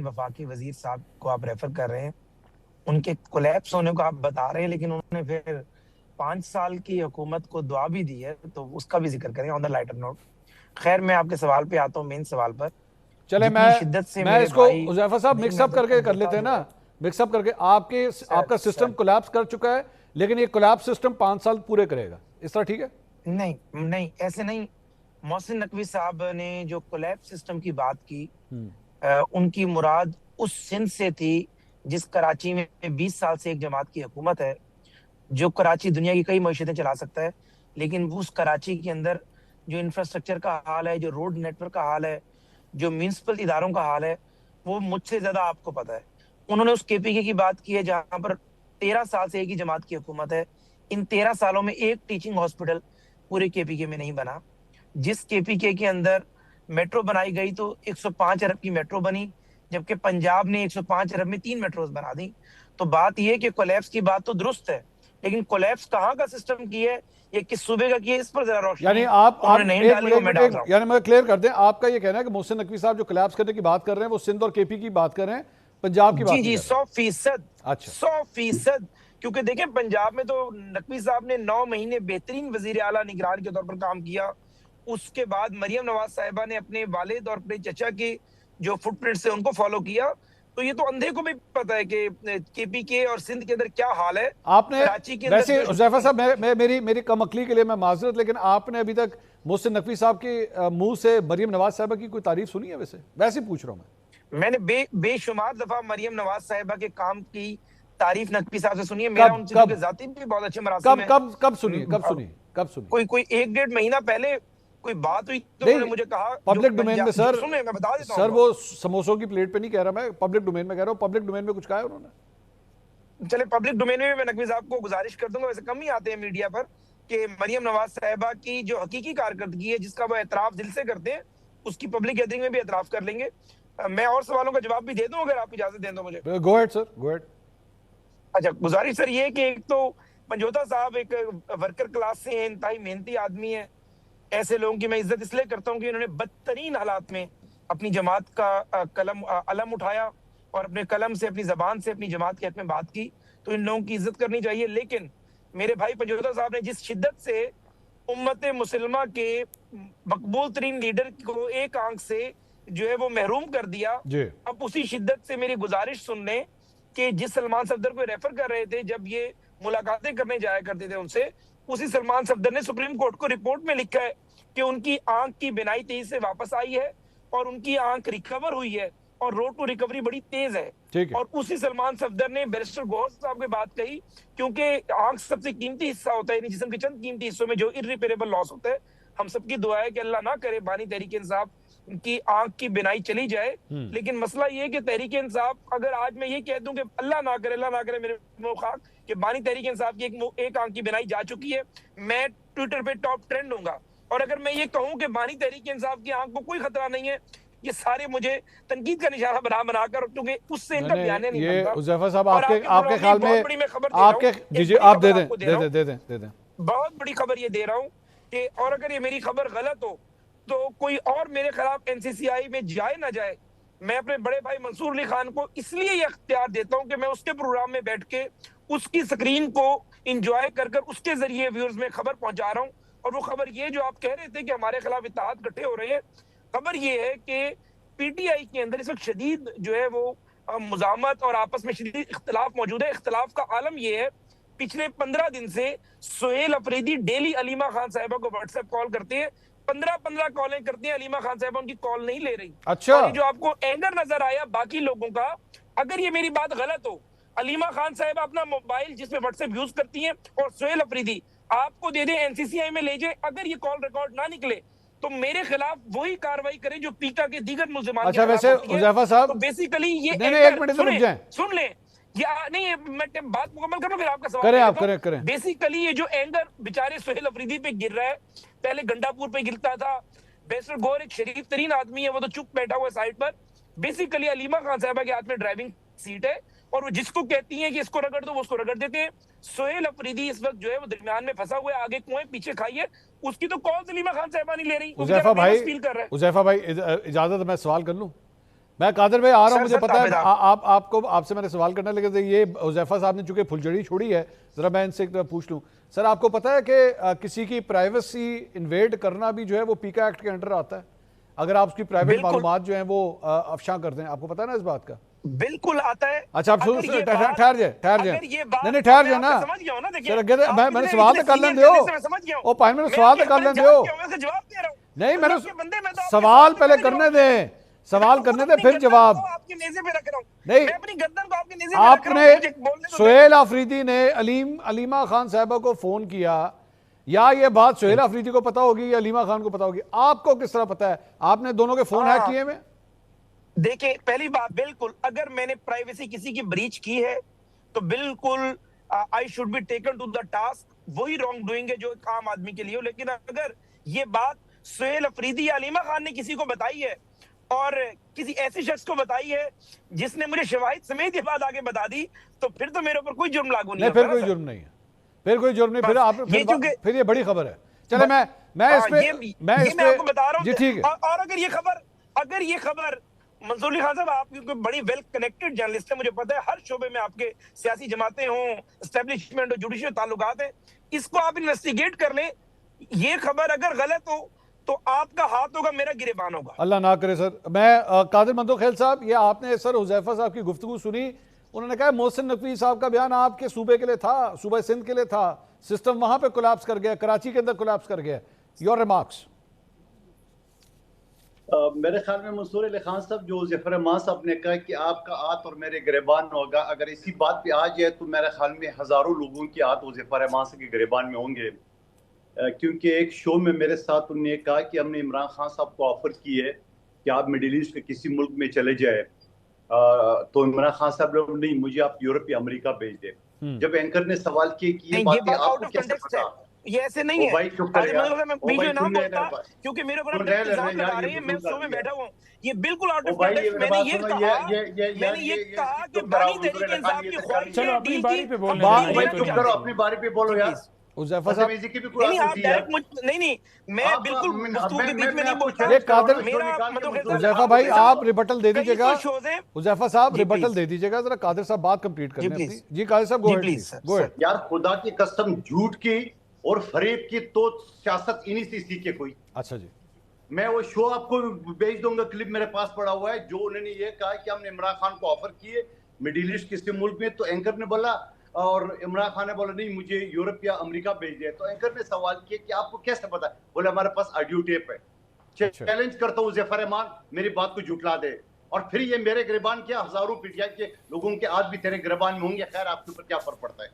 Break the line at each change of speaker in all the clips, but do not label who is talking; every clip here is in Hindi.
जिन वफाकी वजीर साहब को आप रेफर कर रहे हैं, उनके कोलैप्स होने को आप बता रहे हैं, लेकिन उन्होंने फिर 5 साल की हुकूमत को दुआ भी दी है, तो उसका भी जिक्र करें ऑन द लाइटर नोट। खैर, मैं आपके सवाल पे आता हूँ, मेन सवाल पर।
चले
जितनी शिद्दत से
मैं
मेरे
इसको
भाई,
उजैफा साहब
नहीं, मैं
मिक्सअप
तो
करके कर
समझौता
लेते हैं
जो
ना।
है
मिक्सअप करके
सर
आपका सिस्टम
सर
कोलैप्स कर चुका है, लेकिन ये कोलैप्स सिस्टम 5 साल पूरे करेगा, इस तरह ठीक है?
नहीं नहीं, ऐसे नहीं। मोहसिन नकवी साहब ने जो कोलैप्स सिस्टम की बात की, उनकी मुराद उस सिंध से थी जिस कराची में 20 साल से एक जमात की हुकूमत है, जो कराची दुनिया की कई मईशतें चला सकता है, लेकिन उस कराची के अंदर जो इंफ्रास्ट्रक्चर का हाल है, जो रोड नेटवर्क का हाल है, जो म्यूनिसिपल इदारों का हाल है, वो मुझसे ज्यादा आपको पता है। उन्होंने उस केपीके की बात की है जहां पर 13 साल से एक ही जमात की हुकूमत है। इन 13 सालों में एक टीचिंग हॉस्पिटल पूरे केपीके में नहीं बना। जिस केपीके के अंदर मेट्रो बनाई गई तो 105 अरब की मेट्रो बनी, जबकि पंजाब ने 105 अरब में 3 मेट्रोज बना दी। तो बात यह कि कोलैप्स की बात तो दुरुस्त है, लेकिन कोलैप्स कहाँ का सिस्टम की है, ये किस सूबे का की है, इस पर जरा
यानी
रोशनी उन्होंने
आप
नहीं
एक
डाली,
मिनट
वो
एक
मैं
मिनट
डाल रहा हूँ।
यानी मैं क्लियर कर दें, आपका ये कहना है कि मोहसिन नकवी साहब जो कोलैप्स करने की बात कर रहे हैं वो सिंध और केपी की बात कर रहे हैं, पंजाब की
जी
बात नहीं
जी,
कर रहे?
100%।
अच्छा।
100%। क्योंकि देखें, पंजाब में तो नकवी साहब ने 9 महीने बेहतरीन वजीर आला निगरान के तौर पर काम किया। उसके बाद मरियम नवाज साहिबा ने अपने वालिद और अपने चचा के जो फुटप्रिंट से उनको फॉलो किया। तो ये तो अंधे को भी पता है कि केपीके और सिंध के अंदर क्या हाल है।
आपने
कराची के अंदर
वैसे
जो
हुज़ैफा साहब, मैं मेरी मेरी कम अकली के लिए मैं माजरत, लेकिन आपने अभी तक मोहसिन नकवी साहब के मुंह से मरियम नवाज साहिबा की कोई तारीफ सुनी है? वैसे ही पूछ रहा हूं मैं।
मैंने बेशुमार दफा मरियम नवाज साहिबा के काम की तारीफ नकवी साहब से सुनी है। मेरा
कब
उनसे चूंकि
कब
जाती भी बहुत अच्छे मरासिम
कब
है।
कब कब सुनिए, कब
अब
सुनी, कब सुनी?
कोई कोई 1 डेढ़ महीना पहले कोई बात हुई तो उन्होंने
नहीं,
मुझे कहा, जो
पब्लिक डोमेन में
पंजाब जो
सर।
सुने, मैं बता देता हूँ
सर
आपको।
वो समोसों की प्लेट पे नहीं कह रहा मैं, पब्लिक डोमेन में कह रहा हूँ। पब्लिक डोमेन में कुछ कहा है उन्होंने?
चले, पब्लिक डोमेन में भी मैं नकवी साहब को गुजारिश कर दूंगा, वैसे कम ही आते हैं मीडिया पर, कि मरियम नवाज साहिबा की जो हकीकी कारकर्दगी है, जिसका वो एतराफ दिल से करते हैं, उसकी पब्लिक गैदरिंग में भी एतराफ कर लेंगे। मैं और सवालों का जवाब भी दे दूं, अगर आप इजाजत दें तो मुझे।
गो हेड सर, गो हेड।
अच्छा, गुजारिश सर ये कि एक तो पंजोता साहब एक वर्कर क्लास से हैं, इंतहाई मेहनती आदमी है। ऐसे लोगों की मैं इज्जत इसलिए करता हूँ कि उन्होंने बदतरीन हालात में अपनी जमात का अलम उठाया और अपने कलम से, अपनी जबान से अपनी जमात के हक में बात की। तो इन लोगों की इज्जत करनी चाहिए। लेकिन मेरे भाई पंजोता साहब ने जिस शिद्दत से उम्मत मुसलमा के मकबूल तरीन लीडर को एक आंख से जो है वो महरूम कर दिया,
जी।
अब उसी शिद्दत से मेरी गुजारिश सुन लें कि जिस सलमान सफदर को रेफर कर रहे थे, जब ये मुलाकातें करने जाया करते थे उनसे, उसी सलमान सफदर ने सुप्रीम कोर्ट को रिपोर्ट में लिखा है कि उनकी आंख की बिनाई तेजी से वापस आई है और उनकी आंख रिकवर हुई है और रोड टू रिकवरी बड़ी तेज है।
ठीक है।
और उसी सलमान सफदर ने बैरिस्टर गौहर साहब की बात कही, क्योंकि आंख सबसे कीमती हिस्सा होता है, जिस्म के चंद कीमती हिस्सों में जो इर्रिपेरेबल लॉस होता है। हम सबकी दुआ है कि अल्लाह ना करे बानी तहरीक इंसाफ की आंख की बिनाई चली जाए। लेकिन मसला ये है कि तहरीक इंसाफ, अगर आज मैं ये कह दूं कि अल्लाह ना करे मेरे मुखाक कि बानी तहरीक इंसाफ की एक आंख की बिनाई जा चुकी है, मैं ट्विटर पे टॉप ट्रेंड होऊंगा। और अगर मैं ये कहूं कि बानी तहरीक इंसाफ की आंख को कोई खतरा नहीं है, ये सारे मुझे तनकीद का निशाना बना कर, क्योंकि उससे इनका बयान नहीं
ये
बनता।
हुज़ैफा साहब,
और
आपके ख्याल में
बहुत बड़ी मैं खबर दे रहा हूं,
आपके, जी
एक
जी
बड़ी
आप
खबर
दे दें,
आपको दे
दे
रहा हूं,
दें, दे दें, दे दें।
बहुत बड़ी खबर ये दे रहा हूं कि, और अगर ये मेरी खबर गलत हो तो कोई और मेरे खिलाफ एनसीसीआई में जाए ना जाए, मैं अपने बड़े भाई मंसूर अली खान को इसलिए ये अख्तियार देता हूं कि मैं उसके प्रोग्राम में बैठ के उसकी स्क्रीन को इंजॉय कर उसके जरिए व्यूअर्स में खबर पहुंचा रहा हूं। और वो खबर ये जो आप कह रहे थे कि हमारे खिलाफ इत्तेहाद इकट्ठे हो रहे हैं, खबर ये है कि पीटीआई के अंदर इस वक्त शदीद जो है वो मुजामत और आपस में शदीद इख्तलाफ मौजूद है। इख्तलाफ का आलम यह है, पिछले 15 दिन से सुहेल अफरीदी डेली अलीमा खान साहिबा को व्हाट्सएप कॉल करते हैं, 15-15 कॉलें करती हैं, अलीमा खान साहिबा उनकी कॉल नहीं ले रही।
अच्छा।
और ये जो आपको एंगर नजर आया बाकी लोगों का, अगर ये मेरी बात गलत हो, अलीमा खान साहिबा अपना मोबाइल जिसमें व्हाट्सएप यूज करती हैं और सुहेल अफरीदी आपको दे दें, एनसीसीआई में ले जाए, अगर ये कॉल रिकॉर्ड ना निकले तो मेरे खिलाफ वही कार्रवाई करें जो पीका के दीगर मुल्जिमान
अच्छा, वैसे हुज़ैफा
तो
साहब,
बेसिकली ये
नहीं एक मिनट इधर रुक जाएं।
सुन ले, या नहीं, मैं बात मुकम्मल करूं फिर आपका सवाल
करें, आप
तो
करें।
बेसिकली ये जो एंगर बेचारे सुहेल अफरीदी पे गिर रहा है, पहले गंडापुर पे गिरता था। बैरिस्टर गौहर एक शरीफ तरीन आदमी है, वो तो चुप बैठा हुआ साइड पर। बेसिकली अलीमा खान साहिबा के हाथ में ड्राइविंग सीट है और वो जिसको कहती है कि इसको रगड़ दो, वो उसको रगड़ देते हैं। सुहेल अफरीदी इस वक्त जो है वो दरमियान में फंसा हुआ है, आगे कुएं पीछे खाइए, उसकी तो कॉल अलीमा खान साहिबा नहीं ले रही, वो बेचारा बेबस फील कर रहा है।
हुज़ैफा भाई, इजाजत, मैं सवाल कर लूं? मैं कादिर भाई आ रहा हूँ, मुझे पता है आपको, आपसे मैंने सवाल करना, लेकिन ये हुज़ैफा साहब ने चूंकि फुलझड़ी छोड़ी है, जरा मैं इनसे पूछ लूँ। सर आपको पता है कि किसी की प्राइवेसी इन्वेड करना भी जो है वो पीका एक्ट के अंडर आता है, अगर आप उसकी प्राइवेट मालूमात जो है वो अफशा कर दें? आपको पता है ना इस बात का?
बिल्कुल आता है।
अच्छा आप ठहर जाए, नहीं ठहर जाए ना सर, मैंने सवाल तो कर लें दो, ओ भाई मैंने सवाल तो कर लें दो, नहीं मैंने सवाल पहले करने दें, सवाल करने दे फिर जवाब।
आपके नेज़े पे रख रहा हूं,
नहीं,
मैं अपनी गर्दन को आपके नेज़े पे रख रहा हूं।
आपने सुहेल अफरीदी ने अलीमा खान साहबा को फोन किया, या ये बात सुहेल अफरीदी को पता होगी या अलीमा खान को पता होगी? आपको किस तरह पता है? आपने दोनों के फोन हैक किए में?
देखिए पहली बात, बिल्कुल अगर मैंने प्राइवेसी किसी की ब्रीच की है तो बिल्कुल I should be taken to the task. वही रॉन्ग डूइंग है जो एक आम आदमी के लिए हो। लेकिन अगर ये बात सुहेल अफरीदी या अलीमा खान ने किसी को बताई है और किसी ऐसे शख्स को बताई है जिसने मुझे शवाहिद समेत ये बात आगे बता दी, तो फिर तो मेरे ऊपर कोई जुर्म लागू नहीं है।
फिर कोई जुर्म नहीं है, फिर कोई जुर्म नहीं, फिर आप फिर ये बड़ी खबर है। चले मैं इस पे
आपको बता रहा हूँ
जी, ठीक है।
और अगर ये खबर मंसूर अली खान साहब, आप क्योंकि बड़ी वेल कनेक्टेड जर्नलिस्ट है, मुझे पता है हर शोबे में आपके सियासी जमातें हों, एस्टेब्लिशमेंट हो, जुडिशियल ताल्लुकात है, इसको आप इन्वेस्टिगेट कर लें। ये खबर अगर गलत हो तो आपका हाथ होगा, मेरा गिरेबान होगा।
अल्लाह ना करे सर। मैं कादिर मंदोखेल साहब, ये आपने सर हुज़ैफा साहब की गुफ्तगू सुनी, उन्होंने कहा मोहसिन नकवी साहब का बयान आपके सूबे के लिए था, सूबे सिंध के लिए था, सिस्टम वहां पे कोलैप्स कर गया, कराची के अंदर कोलैप्स कर गया। Your remarks?
मेरे ख्याल में मंसूर अली खान साहब, जो ज़फ़र रहमान साहब ने कहा कि आपका हाथ और मेरे गिरेबान होगा, अगर इसी बात पे आ जाए तो मेरे ख्याल में हज़ारों लोगों के हाथ ज़फ़र रहमान साहब के गिरेबान में होंगे। क्योंकि एक शो में मेरे साथ उन्होंने कहा कि हमने इमरान खान साहब को ऑफर की है कि आप मिडिल ईस्ट के किसी मुल्क में चले जाए, तो इमरान खान साहब ने नहीं, मुझे आप यूरोप या अमेरिका भेज दे। जब एंकर ने सवाल किए कि ये बातें आपको कैसे पता,
ये ऐसे नहीं है
भाई चुप कर यार,
मैं बीच में नाम बोलता क्योंकि मेरे ऊपर इल्जाम लगा रहे हैं, मैं शो में बैठा हुआ हूं। ये बिल्कुल आउट ऑफ कॉन्टेक्स्ट। मैंने ये कहा कि बानी तहरीक इंसाफ की ख्वाहिश है डील की।
चुप करो, अपनी बारी पे बोलो यार।
हुज़ैफा साहब
नहीं, मैं बिल्कुल गुफ्तगू के बीच में नहीं बोलता।
हुज़ैफा भाई आप रिबटल दे दीजिएगा, हुज़ैफा साहब रिबटल दे दीजिएगा, जरा कादिर साहब बात कंप्लीट कर लें अपनी। जी कादिर साहब, गो अहेड।
यार खुदा की कसम, झूठ की और फरेब की तो सियासत इन्हीं से सीखे कोई।
अच्छा जी,
मैं वो शो आपको भेज दूंगा, क्लिप मेरे पास पड़ा हुआ है, जो उन्होंने ये कहा कि हमने इमरान खान को ऑफर किए मिडिल ईस्ट किसी मुल्क में, तो एंकर ने बोला और इमरान खान ने बोला नहीं, मुझे यूरोप या अमेरिका भेज दिया। तो एंकर ने सवाल किया कि आपको कैसे पता? बोले हमारे पास ऑडियो टेप है। चैलेंज करता हूँ ज़फ़र रहमान मेरी बात को झुठला दे, और फिर ये मेरे गिरबान किया, हजारों पीटीआई के लोगों के आज भी तेरे गिरबान में होंगे। खैर आपके ऊपर क्या फर्क पड़ता है।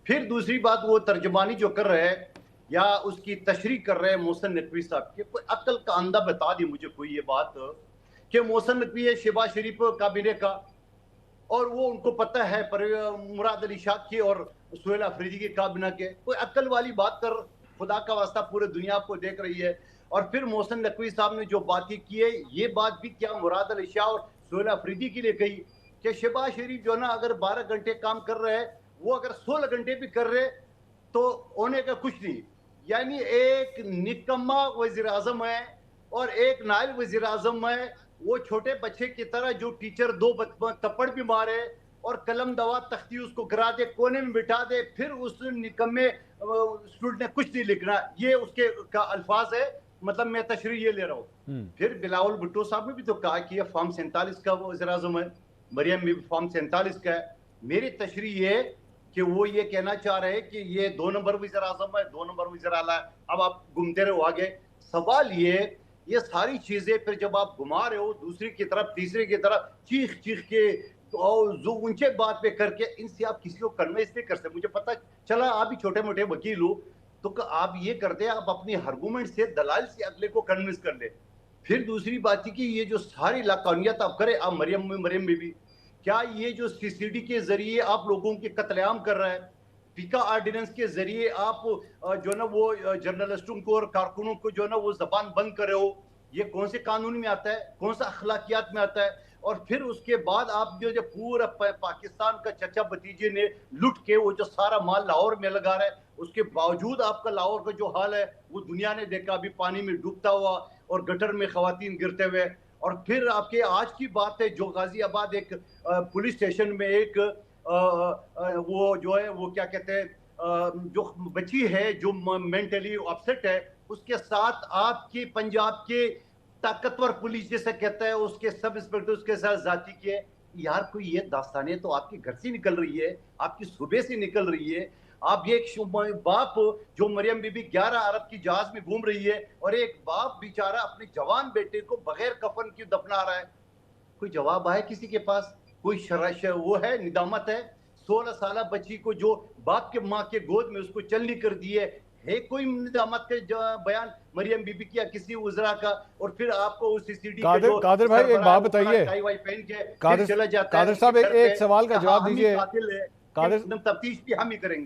फिर दूसरी बात, वो तर्जमानी जो कर रहे हैं या उसकी तशरीह कर रहे हैं मोहसिन नकवी साहब की, कोई अक्ल का अंधा बता दी मुझे कोई ये बात कि मोहसिन नकवी है शहबाज शरीफ काबिने का, और वो उनको पता है पर मुराद अली शाह की और सुहेल अफरीदी की काबिना के। कोई अक्ल वाली बात कर, खुदा का वास्ता पूरे दुनिया आपको देख रही है। और फिर मोहसिन नकवी साहब ने जो बातें की है, ये बात भी क्या मुराद अली शाह और सुहेल अफरीदी के लिए कही कि शहबाज शरीफ जो ना अगर 12 घंटे काम कर रहे हैं, वो अगर 16 घंटे भी कर रहे तो होने का कुछ नहीं। यानी एक निकम्मा वजीर आजम है और एक नायब वजीर आजम है, वो छोटे बच्चे की तरह जो टीचर 2 थप्पड़ भी मारे और कलम दवा तख्ती उसको गिरा दे, कोने में बिठा दे, फिर उस निकम्मे स्टूडेंट ने कुछ नहीं लिखना, ये उसके का अल्फाज है। मतलब मैं तशरीह ये ले रहा हूँ। फिर बिलावल भुट्टो साहब ने भी तो कहा कि ये फॉर्म 47 का वो वज़ीर आज़म है, मरियम भी फॉर्म 47 का है। मेरी तशरीह ये कि वो ये कहना चाह रहे हैं कि ये 2 नंबर वज़ीर आज़म है, 2 नंबर वज़ीर आला है। अब आप घूमते रहो आगे। सवाल ये सारी चीजें फिर जब आप घुमा रहे हो दूसरी की तरफ तीसरी की तरफ, चीख चीख के और जो ऊंचे बात पे करके, इनसे आप किसी को कन्विंस नहीं कर सकते। मुझे पता चला आप भी छोटे मोटे वकील हो, तो आप ये करते हैं, आप अपनी आर्गूमेंट से दलाल से अगले को कन्विंस कर ले। फिर दूसरी बात है कि ये जो सारी लाकानियत आप करें, आप मरियम में भी क्या ये जो सीसीडी के जरिए आप लोगों के कत्लेआम कर रहे हैं, पीका ऑर्डिनेंस के जरिए आप जो ना वो जर्नलिस्टों को और कारकुनों को जो ना वो जबान बंद कर रहे हो, ये कौन से कानून में आता है, कौन सा अखलाकियात में आता है? और फिर उसके बाद आप जो पूरा पाकिस्तान का चचा भतीजे ने लुट के वो जो सारा माल लाहौर में लगा रहा है, उसके बावजूद आपका लाहौर का जो हाल है वो दुनिया ने देखा, अभी पानी में डूबता हुआ और गटर में खवातीन गिरते हुए। और फिर आपके आज की बात है, जो गाजियाबाद एक पुलिस स्टेशन में एक वो जो है वो क्या कहते हैं, जो बच्ची है जो मेंटली अपसेट है, उसके साथ आपके पंजाब के ताकतवर पुलिस जैसे कहता है उसके सब इंस्पेक्टर उसके साथ जाति के। यार कोई ये दास्तानें तो आपके घर से निकल रही है, आपकी सूबे से निकल रही है। आप ये एक बाप जो मरियम बीबी 11 अरब की जहाज में घूम रही है, और एक बाप बेचारा अपने जवान बेटे को बगैर कफन क्यों दफना रहा है? कोई जवाब आए किसी के पास? कोई वो है, निदामत है? 16 साल बच्ची को जो बाप के माँ के गोद में उसको चलनी कर दी है कोई निदामत के बयान मरियम बीबी की या किसी उजरा का? और फिर आपको उस सीसीडी
कादिर भाई एक बात बताइए,
कादिर
साहब एक सवाल का जवाब दीजिए।
कादिर तफ्तीश भी हम ही करेंगे।